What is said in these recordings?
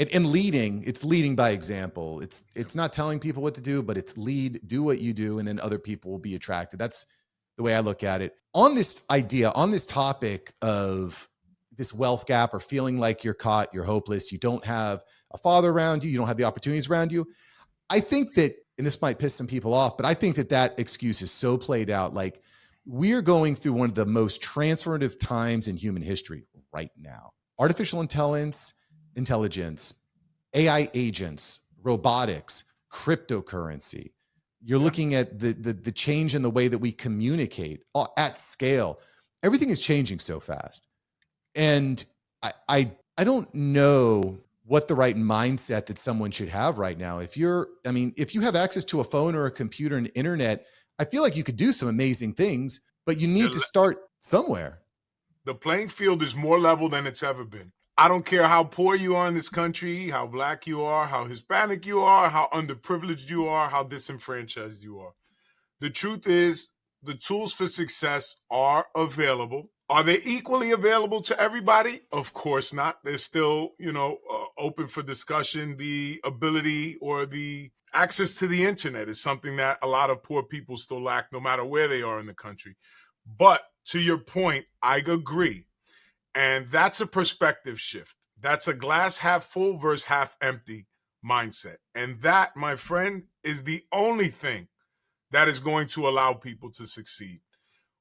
and leading, it's leading by example. It's not telling people what to do, but it's do what you do, and then other people will be attracted. That's the way I look at it. On this idea, on this topic of this wealth gap or feeling like you're caught, you're hopeless, you don't have a father around you, you don't have the opportunities around you. I think that, and this might piss some people off, but I think that excuse is so played out. Like, we're going through one of the most transformative times in human history right now. Artificial intelligence, AI agents, robotics, cryptocurrency. You're looking at the change in the way that we communicate at scale. Everything is changing so fast. And I don't know what the right mindset that someone should have right now. If you have access to a phone or a computer and internet, I feel like you could do some amazing things, but you need to start somewhere. The playing field is more level than it's ever been. I don't care how poor you are in this country, how black you are, how Hispanic you are, how underprivileged you are, how disenfranchised you are. The truth is, the tools for success are available. Are they equally available to everybody? Of course not. They're still, open for discussion. The ability or the access to the internet is something that a lot of poor people still lack, no matter where they are in the country. But to your point, I agree. And that's a perspective shift. That's a glass half full versus half empty mindset. And that, my friend, is the only thing that is going to allow people to succeed.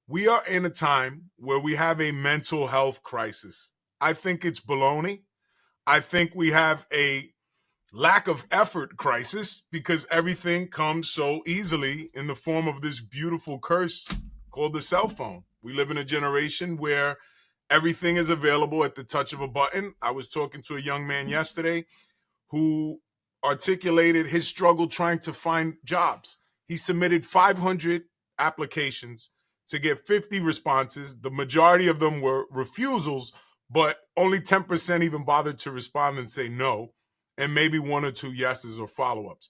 We are in a time where we have a mental health crisis. I think it's baloney. I think we have a lack of effort crisis because everything comes so easily in the form of this beautiful curse called the cell phone. We live in a generation where everything is available at the touch of a button. I was talking to a young man yesterday who articulated his struggle trying to find jobs. He submitted 500 applications to get 50 responses. The majority of them were refusals, but only 10% even bothered to respond and say no, and maybe one or two yeses or follow-ups.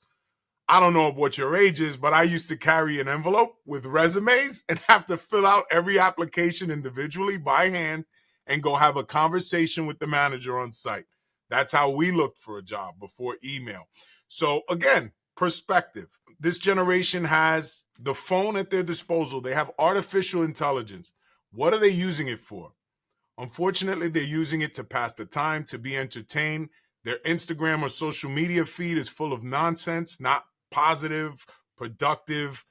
I don't know what your age is, but I used to carry an envelope with resumes and have to fill out every application individually by hand and go have a conversation with the manager on site. That's how we looked for a job before email. So again, perspective. This generation has the phone at their disposal. They have artificial intelligence. What are they using it for? Unfortunately, they're using it to pass the time, to be entertained. Their Instagram or social media feed is full of nonsense, not positive, productive,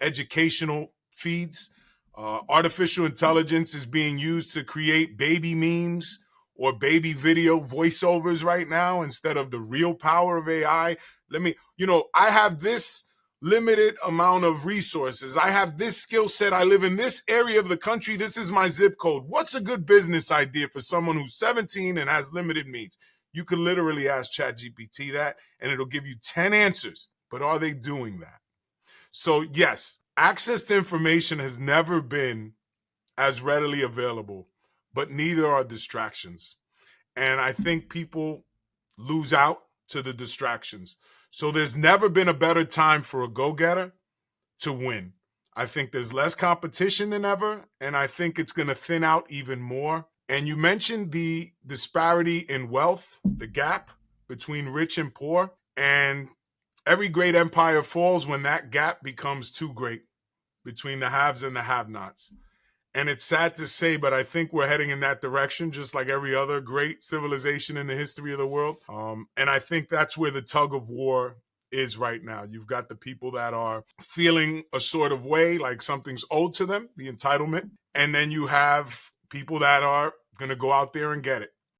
educational feeds. Artificial intelligence is being used to create baby memes or baby video voiceovers right now instead of the real power of AI. I have this limited amount of resources. I have this skill set. I live in this area of the country. This is my zip code. What's a good business idea for someone who's 17 and has limited means? You can literally ask ChatGPT that, and it'll give you 10 answers. But are they doing that? So yes, access to information has never been as readily available, but neither are distractions. And I think people lose out to the distractions. So there's never been a better time for a go-getter to win. I think there's less competition than ever, and I think it's going to thin out even more. And you mentioned the disparity in wealth, the gap between rich and poor, and every great empire falls when that gap becomes too great between the haves and the have-nots. And it's sad to say, but I think we're heading in that direction, just like every other great civilization in the history of the world. And I think that's where the tug of war is right now. You've got the people that are feeling a sort of way, like something's owed to them, the entitlement. And then you have people that are going to go out there and get it.